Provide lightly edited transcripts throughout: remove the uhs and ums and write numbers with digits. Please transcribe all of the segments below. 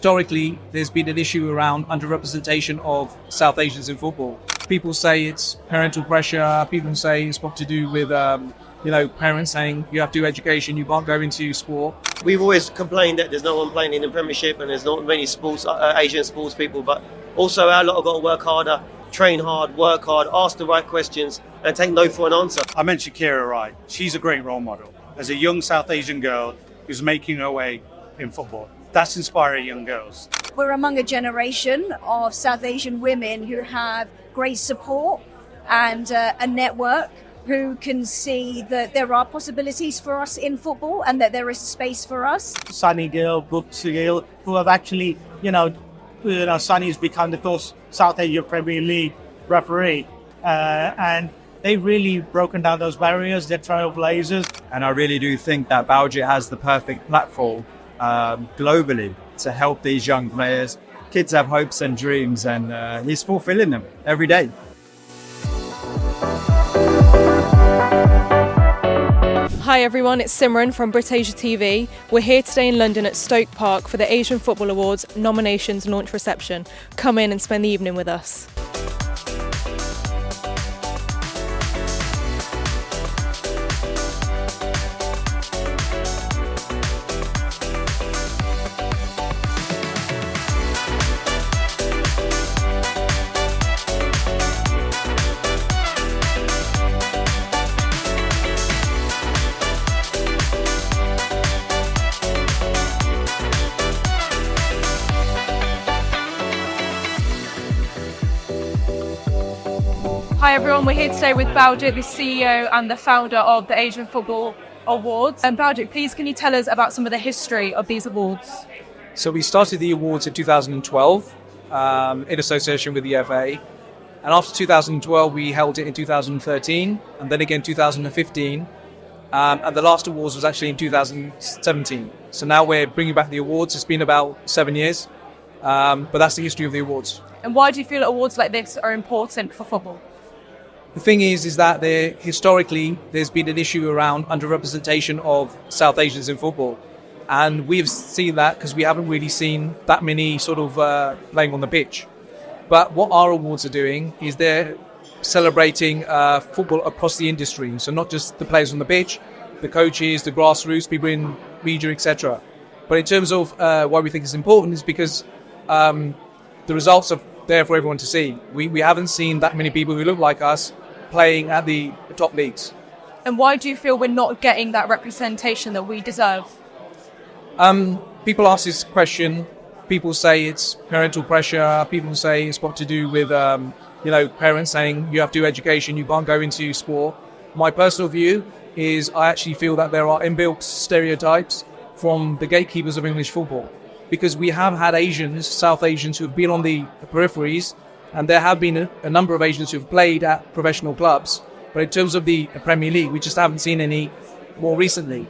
Historically, there's been an issue around underrepresentation of South Asians in football. People say it's parental pressure. People say it's got to do with, parents saying you have to do education, you can't go into sport. We've always complained that there's no one playing in the Premiership and there's not many Asian sports people, but also our lot have got to work harder, train hard, work hard, ask the right questions and take no for an answer. I mentioned Kira Wright. She's a great role model as a young South Asian girl who's making her way in football. That's inspiring young girls. We're among a generation of South Asian women who have great support and a network who can see that there are possibilities for us in football and that there is space for us. Sunny Gill, Gill, who have actually, Sunny's become the first South Asia Premier League referee. And they've really broken down those barriers. They're trailblazers. And I really do think that Baljit has the perfect platform globally to help these young players. Kids have hopes and dreams, and he's fulfilling them every day. Hi everyone, it's Simran from BritAsia TV. We're here today in London at Stoke Park for the Asian Football Awards nominations launch reception. Come in and spend the evening with us. Hi everyone, we're here today with Baljit, the CEO and the founder of the Asian Football Awards. And Baljit, please can you tell us about some of the history of these awards? So we started the awards in 2012 in association with the FA. And after 2012, we held it in 2013 and then again 2015. And the last awards was actually in 2017. So now we're bringing back the awards. It's been about 7 years, but that's the history of the awards. And why do you feel awards like this are important for football? The thing is that historically there's been an issue around underrepresentation of South Asians in football. And we've seen that because we haven't really seen that many sort of playing on the pitch. But what our awards are doing is they're celebrating football across the industry. So not just the players on the pitch, the coaches, the grassroots, people in media, etc. But in terms of why we think it's important is because the results are there for everyone to see. We haven't seen that many people who look like us playing at the top leagues. And why do you feel we're not getting that representation that we deserve? People ask this question. People say it's parental pressure. People say it's got to do with, parents saying you have to do education, you can't go into sport. My personal view is I actually feel that there are inbuilt stereotypes from the gatekeepers of English football. Because we have had Asians, South Asians, who have been on the peripheries, and there have been a number of Asians who have played at professional clubs. But in terms of the Premier League, we just haven't seen any more recently.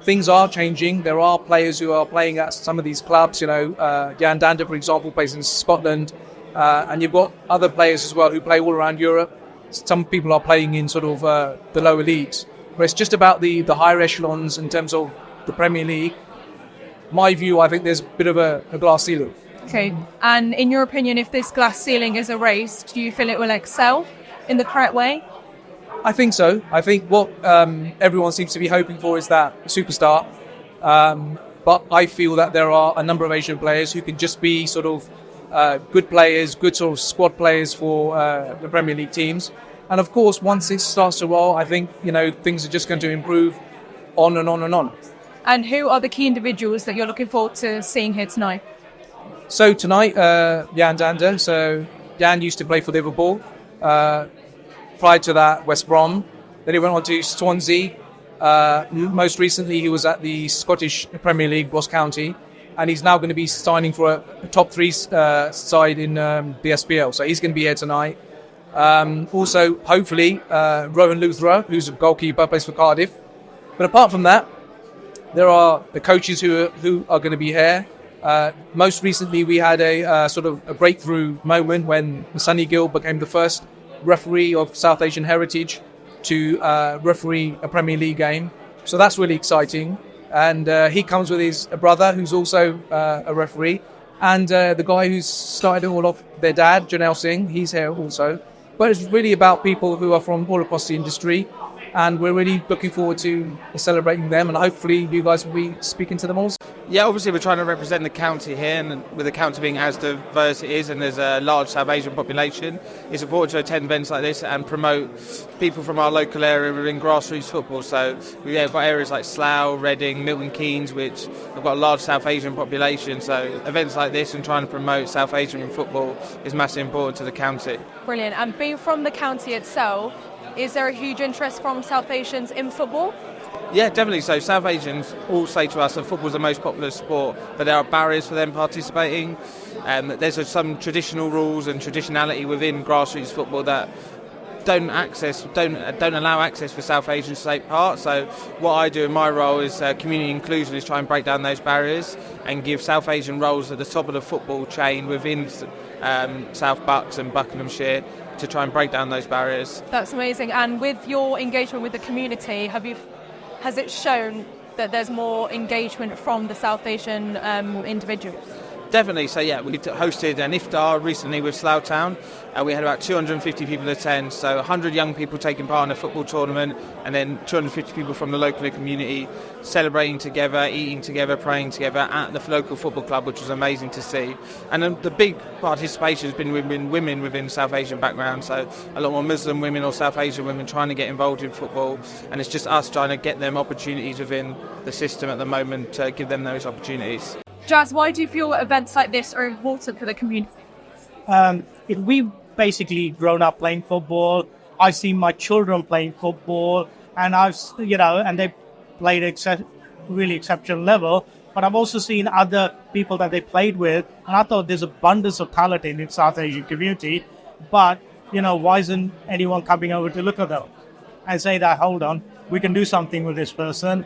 Things are changing. There are players who are playing at some of these clubs. Yan Dhanda, for example, plays in Scotland. And you've got other players as well who play all around Europe. Some people are playing in sort of the lower leagues. But it's just about the higher echelons in terms of the Premier League. My view, I think there's a bit of a glass ceiling. Okay. And in your opinion, if this glass ceiling is erased, do you feel it will excel in the correct way? I think so. I think what everyone seems to be hoping for is that superstar. But I feel that there are a number of Asian players who can just be sort of good players, good sort of squad players for the Premier League teams. And of course, once it starts to roll, I think, things are just going to improve on and on and on. And who are the key individuals that you're looking forward to seeing here tonight? So tonight, Yan Dhanda. So Yan used to play for Liverpool. Prior to that, West Brom. Then he went on to Swansea. Most recently, he was at the Scottish Premier League, Ross County. And he's now going to be signing for a top three side in the SPL. So he's going to be here tonight. Also, hopefully, Rowan Luthra, who's a goalkeeper, plays for Cardiff. But apart from that, there are the coaches who are going to be here. Most recently, we had a sort of a breakthrough moment when Sunny Gill became the first referee of South Asian heritage to referee a Premier League game. So that's really exciting. and he comes with his brother, who's also a referee, and the guy who's started it all off, their dad, Janelle Singh, he's here also. But it's really about people who are from all across the industry, and we're really looking forward to celebrating them, and hopefully you guys will be speaking to them also. Yeah, obviously we're trying to represent the county here, and with the county being as diverse it is, and there's a large South Asian population, it's important to attend events like this and promote people from our local area within grassroots football. So we've got areas like Slough, Reading, Milton Keynes, which have got a large South Asian population. So events like this and trying to promote South Asian football is massively important to the county. Brilliant. And being from the county itself, is there a huge interest from South Asians in football? Yeah, definitely. So South Asians all say to us that football is the most popular sport, but there are barriers for them participating. There's some traditional rules and traditionality within grassroots football that don't allow access for South Asians to take part. So what I do in my role is community inclusion, is try and break down those barriers and give South Asian roles at the top of the football chain within South Bucks and Buckinghamshire to try and break down those barriers. That's amazing. And with your engagement with the community, has it shown that there's more engagement from the South Asian individuals? Definitely. So yeah, we hosted an iftar recently with Slough Town, and we had about 250 people attend. So 100 young people taking part in a football tournament, and then 250 people from the local community celebrating together, eating together, praying together at the local football club, which was amazing to see. And the big participation has been women within South Asian background. So a lot more Muslim women or South Asian women trying to get involved in football, and it's just us trying to get them opportunities within the system at the moment to give them those opportunities. Jazz, why do you feel events like this are important for the community? We've basically grown up playing football. I've seen my children playing football, and and they played at really exceptional level. But I've also seen other people that they played with, and I thought there's abundance of talent in the South Asian community. But why isn't anyone coming over to look at them and say that, hold on, we can do something with this person?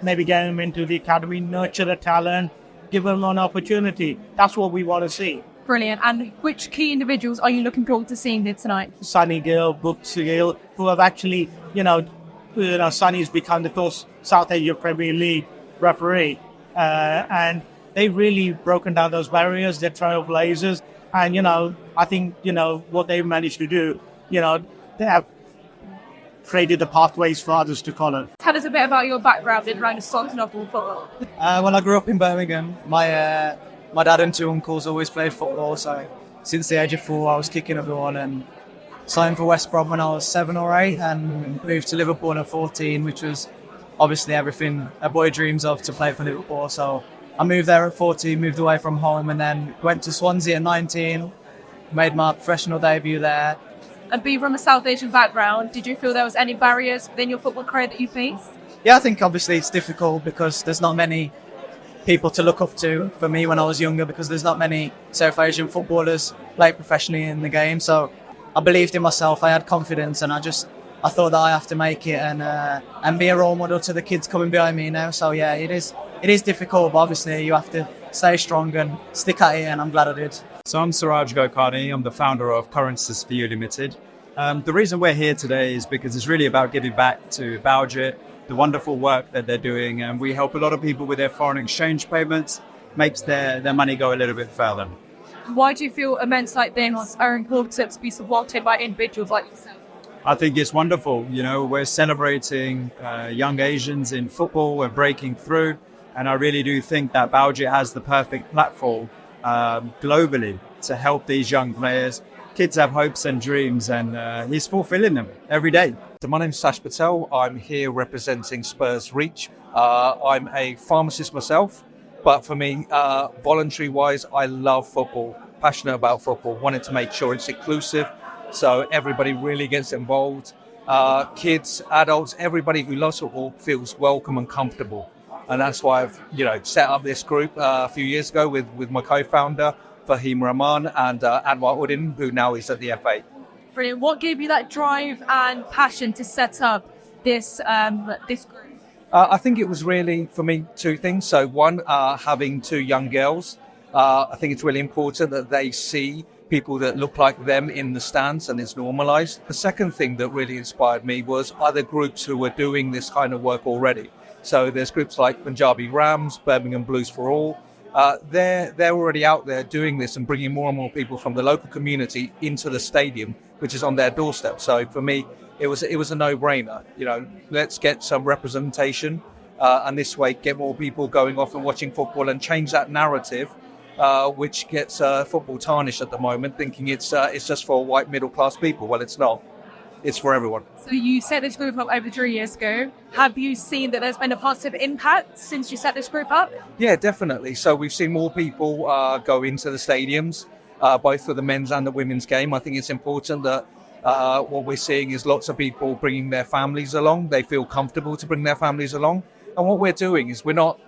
Maybe get them into the academy, nurture the talent, give them an opportunity. That's what we want to see. Brilliant. And which key individuals are you looking forward to seeing here tonight? Sunny Gill, Gill, who have actually, Sunny's become the first South Asia Premier League referee. And they've really broken down those barriers. They're trailblazers. And, I think, what they've managed to do, they have created the pathways for others to follow. Tell us a bit about your background in around soccer and football. Well, I grew up in Birmingham. My dad and two uncles always played football, so since the age of 4 I was kicking a ball, and signed for West Brom when I was 7 or 8 and moved to Liverpool at 14, which was obviously everything a boy dreams of, to play for Liverpool. So I moved there at 14, moved away from home, and then went to Swansea at 19, made my professional debut there. And being from a South Asian background, did you feel there was any barriers within your football career that you faced? Yeah, I think obviously it's difficult because there's not many people to look up to for me when I was younger, because there's not many South Asian footballers play professionally in the game. So I believed in myself, I had confidence, and I thought that I have to make it and be a role model to the kids coming behind me now. So yeah, it is difficult, but obviously you have to stay strong and stick at it, and I'm glad I did. So I'm Suraj Gokani, I'm the founder of Currencies for You Limited. The reason we're here today is because it's really about giving back to BALJIT, the wonderful work that they're doing, and we help a lot of people with their foreign exchange payments, makes their money go a little bit further. Why do you feel events like this are important to be supported by individuals like yourself? I think it's wonderful. We're celebrating young Asians in football, we're breaking through, and I really do think that BALJIT has the perfect platform globally to help these young players. Kids have hopes and dreams, and he's fulfilling them every day. So my name's Sash Patel. I'm here representing Spurs Reach. I'm a pharmacist myself, but for me, voluntary-wise, I love football, passionate about football, wanted to make sure it's inclusive, so everybody really gets involved. Kids, adults, everybody who loves football feels welcome and comfortable. And that's why I've set up this group a few years ago with my co-founder, Fahim Rahman, and Anwar Uddin, who now is at the FA. Brilliant. What gave you that drive and passion to set up this group? I think it was really, for me, two things. So one, having two young girls, I think it's really important that they see people that look like them in the stands, and it's normalized. The second thing that really inspired me was other groups who were doing this kind of work already. So there's groups like Punjabi Rams, Birmingham Blues for All. They're already out there doing this and bringing more and more people from the local community into the stadium, which is on their doorstep. So for me, it was a no-brainer. Let's get some representation, and this way get more people going off and watching football and change that narrative, which gets football tarnished at the moment, thinking it's just for white middle-class people. Well, it's not. It's for everyone. So you set this group up over 3 years ago. Have you seen that there's been a positive impact since you set this group up? Yeah, definitely. So we've seen more people go into the stadiums, both for the men's and the women's game. I think it's important that what we're seeing is lots of people bringing their families along. They feel comfortable to bring their families along. And what we're doing is we're not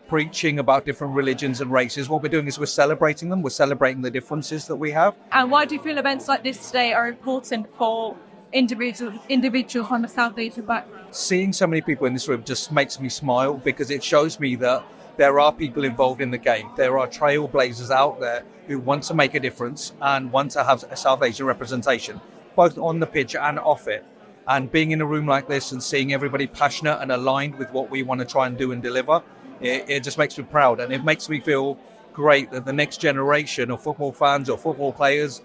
preaching about different religions and races. What we're doing is we're celebrating them. We're celebrating the differences that we have. And why do you feel events like this today are important for individuals from the South Asian background? Seeing so many people in this room just makes me smile, because it shows me that there are people involved in the game. There are trailblazers out there who want to make a difference and want to have a South Asian representation, both on the pitch and off it. And being in a room like this and seeing everybody passionate and aligned with what we want to try and do and deliver, it just makes me proud. And it makes me feel great that the next generation of football fans or football players,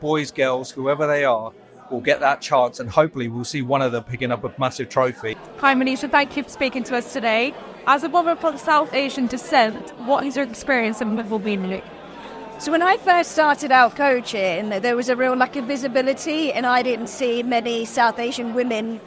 boys, girls, whoever they are, will get that chance, and hopefully we'll see one of them picking up a massive trophy. Hi Manisha, thank you for speaking to us today. As a woman from South Asian descent, what is your experience in football being like? So when I first started out coaching, there was a real lack of visibility, and I didn't see many South Asian women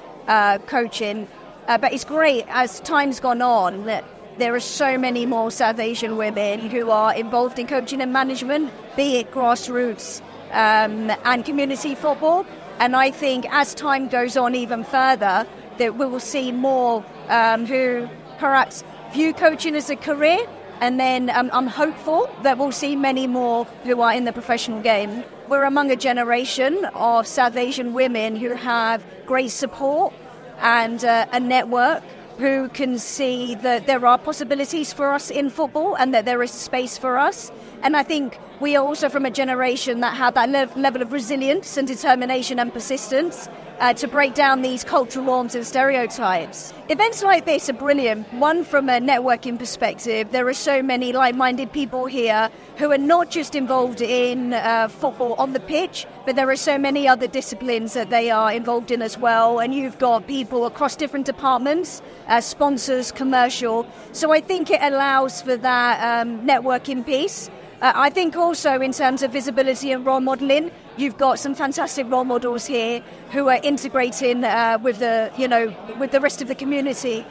coaching. But it's great, as time's gone on, that there are so many more South Asian women who are involved in coaching and management, be it grassroots and community football. And I think as time goes on even further, that we will see more who perhaps view coaching as a career. And then I'm hopeful that we'll see many more who are in the professional game. We're among a generation of South Asian women who have great support and a network, who can see that there are possibilities for us in football and that there is space for us. And I think we are also from a generation that have that level of resilience and determination and persistence to break down these cultural norms and stereotypes. Events like this are brilliant. One, from a networking perspective, there are so many like-minded people here who are not just involved in football on the pitch, but there are so many other disciplines that they are involved in as well. And you've got people across different departments, sponsors, commercial. So I think it allows for that networking piece. I think also in terms of visibility and role modelling, you've got some fantastic role models here who are integrating with the rest of the community.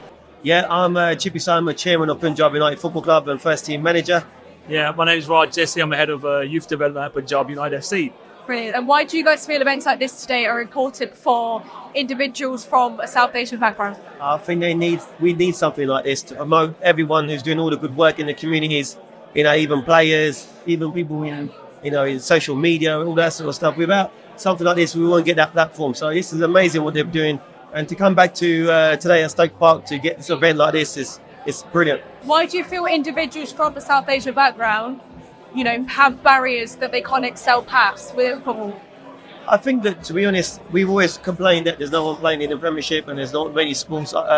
Yeah, I'm Chippy Simon, chairman of Punjab United Football Club and first team manager. Yeah, my name is Raj Jesse. I'm the head of youth development at Punjab United FC. Brilliant. And why do you guys feel events like this today are important for individuals from a South Asian background? I think we need something like this to promote everyone who's doing all the good work in the communities. Even players, even people in social media, all that sort of stuff. Without something like this, we won't get that platform. So this is amazing what they're doing. And to come back to today at Stoke Park to get this event like this is brilliant. Why do you feel individuals from a South Asian background, have barriers that they can't excel past with football? I think that, to be honest, we've always complained that there's no one playing in the Premiership and there's not many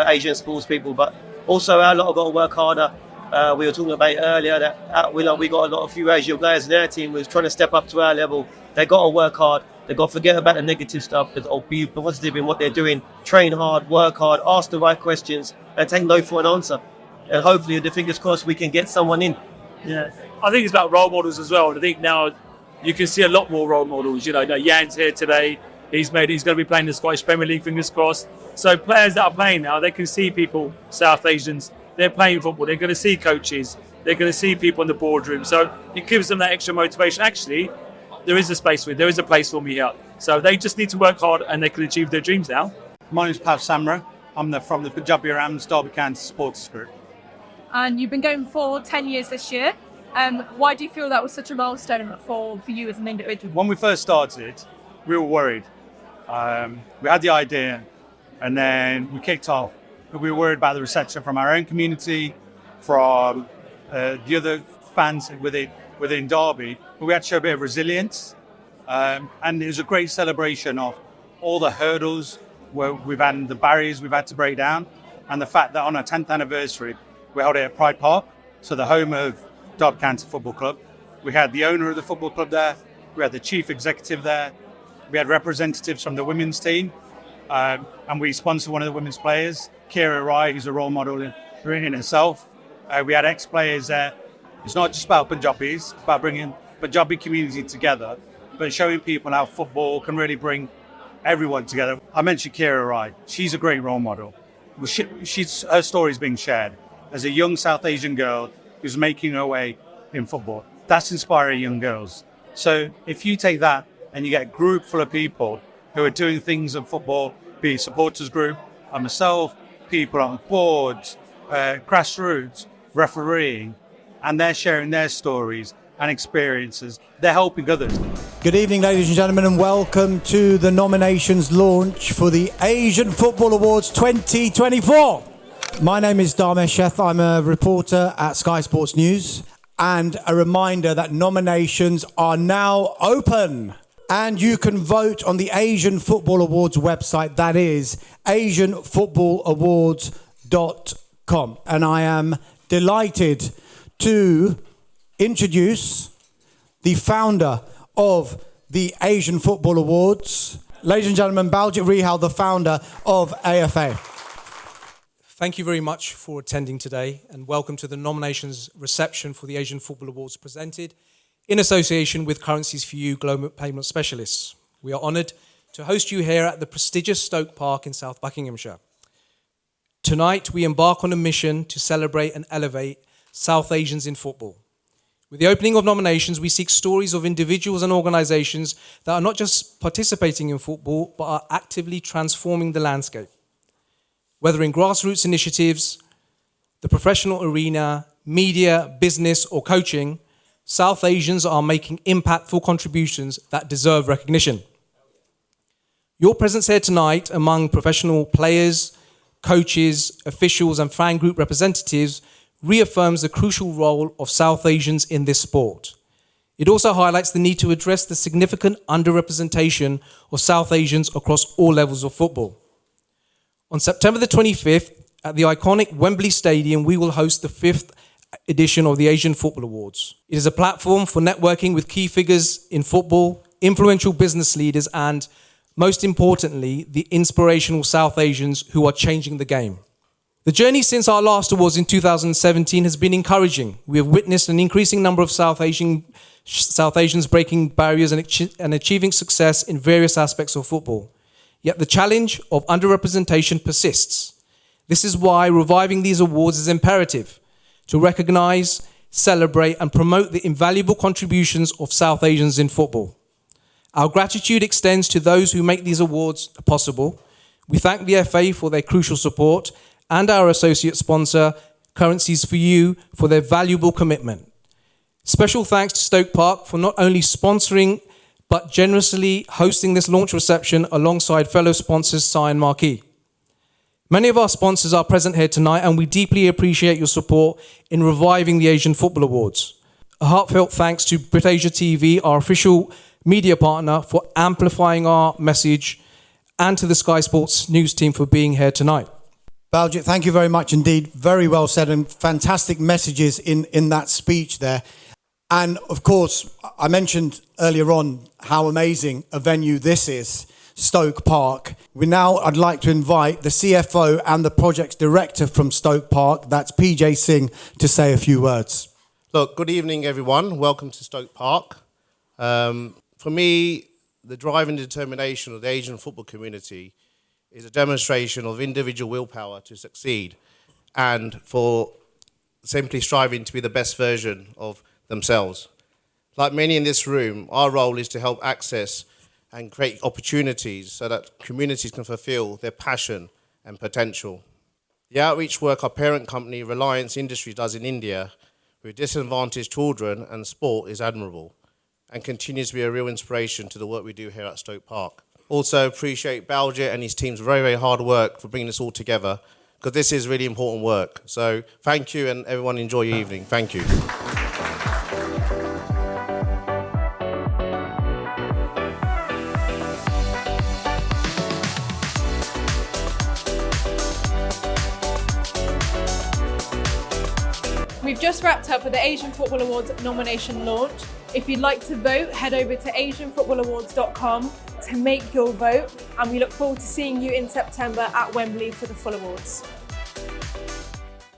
Asian sports people. But also our lot have got to work harder. We were talking about it earlier that we got a few Asian players in our team who's trying to step up to our level. They got to work hard. They got to forget about the negative stuff or be positive in what they're doing. Train hard, work hard, ask the right questions, and take no for an answer. And hopefully, the fingers crossed, we can get someone in. Yeah, I think it's about role models as well. I think now you can see a lot more role models. Yan's here today. He's going to be playing the Scottish Premier League, fingers crossed. So players that are playing now, they can see people, South Asians. They're playing football. They're going to see coaches. They're going to see people in the boardroom. So it gives them that extra motivation. Actually, there is a space for me. There is a place for me here. So they just need to work hard and they can achieve their dreams now. My name is PAB Samra. I'm from the Punjabi Rams, Derby Sports Group. And you've been going for 10 years this year. Why do you feel that was such a milestone for you as an individual? When we first started, we were worried. We had the idea and then we kicked off. But we were worried about the reception from our own community, from the other fans within Derby. But we had to show a bit of resilience. And it was a great celebration of all the hurdles where we've had, the barriers we've had to break down. And the fact that on our 10th anniversary, we held it at Pride Park, so the home of Derby County Football Club. We had the owner of the football club there. We had the chief executive there. We had representatives from the women's team. And we sponsored one of the women's players, Kira Rai, who's a role model in herself. We had ex-players there. It's not just about Punjabis, it's about bringing Punjabi community together, but showing people how football can really bring everyone together. I mentioned Kira Rai. She's a great role model. Her story is being shared as a young South Asian girl who's making her way in football. That's inspiring young girls. So if you take that and you get a group full of people who are doing things in football, be it supporters group, myself, people on boards, grassroots, refereeing, and they're sharing their stories and experiences, they're helping others. Good evening, ladies and gentlemen, and welcome to the nominations launch for the Asian Football Awards 2024. My name is Dharmesh Sheth. I'm a reporter at Sky Sports News. And a reminder that nominations are now open. And you can vote on the Asian Football Awards website. That is asianfootballawards.com. And I am delighted to introduce the founder of the Asian Football Awards. Ladies and gentlemen, Baljit Rihal, the founder of AFA. Thank you very much for attending today and welcome to the nominations reception for the Asian Football Awards presented in association with Currencies for You Global Payment Specialists. We are honoured to host you here at the prestigious Stoke Park in South Buckinghamshire. Tonight we embark on a mission to celebrate and elevate South Asians in football. With the opening of nominations, we seek stories of individuals and organisations that are not just participating in football but are actively transforming the landscape. Whether in grassroots initiatives, the professional arena, media, business or coaching, South Asians are making impactful contributions that deserve recognition. Your presence here tonight among professional players, coaches, officials and fan group representatives reaffirms the crucial role of South Asians in this sport. It also highlights the need to address the significant underrepresentation of South Asians across all levels of football. On September the 25th, at the iconic Wembley Stadium, we will host the 5th edition of the Asian Football Awards. It is a platform for networking with key figures in football, influential business leaders, and, most importantly, the inspirational South Asians who are changing the game. The journey since our last awards in 2017 has been encouraging. We have witnessed an increasing number of South Asians breaking barriers and achieving success in various aspects of football. Yet the challenge of underrepresentation persists. This is why reviving these awards is imperative to recognise, celebrate and promote the invaluable contributions of South Asians in football. Our gratitude extends to those who make these awards possible. We thank the FA for their crucial support and our associate sponsor, Currencies for You, for their valuable commitment. Special thanks to Stoke Park for not only sponsoring but generously hosting this launch reception alongside fellow sponsors Cy and Marquee. Many of our sponsors are present here tonight and we deeply appreciate your support in reviving the Asian Football Awards. A heartfelt thanks to BritAsia TV, our official media partner, for amplifying our message, and to the Sky Sports News team for being here tonight. Baljit, thank you very much indeed. Very well said and fantastic messages in that speech there. And of course, I mentioned earlier on how amazing a venue this is, Stoke Park. I'd like to invite the CFO and the projects director from Stoke Park, that's PJ Singh, to say a few words. Look, good evening everyone. Welcome to Stoke Park. For me, the drive and determination of the Asian football community is a demonstration of individual willpower to succeed and for simply striving to be the best version of themselves. Like many in this room, our role is to help access and create opportunities so that communities can fulfill their passion and potential. The outreach work our parent company, Reliance Industries, does in India with disadvantaged children and sport is admirable and continues to be a real inspiration to the work we do here at Stoke Park. Also appreciate Baljit and his team's very, very hard work for bringing this all together, because this is really important work. So thank you, and everyone enjoy your evening. Thank you. We've just wrapped up with the Asian Football Awards nomination launch. If you'd like to vote, head over to asianfootballawards.com to make your vote, and we look forward to seeing you in September at Wembley for the full awards.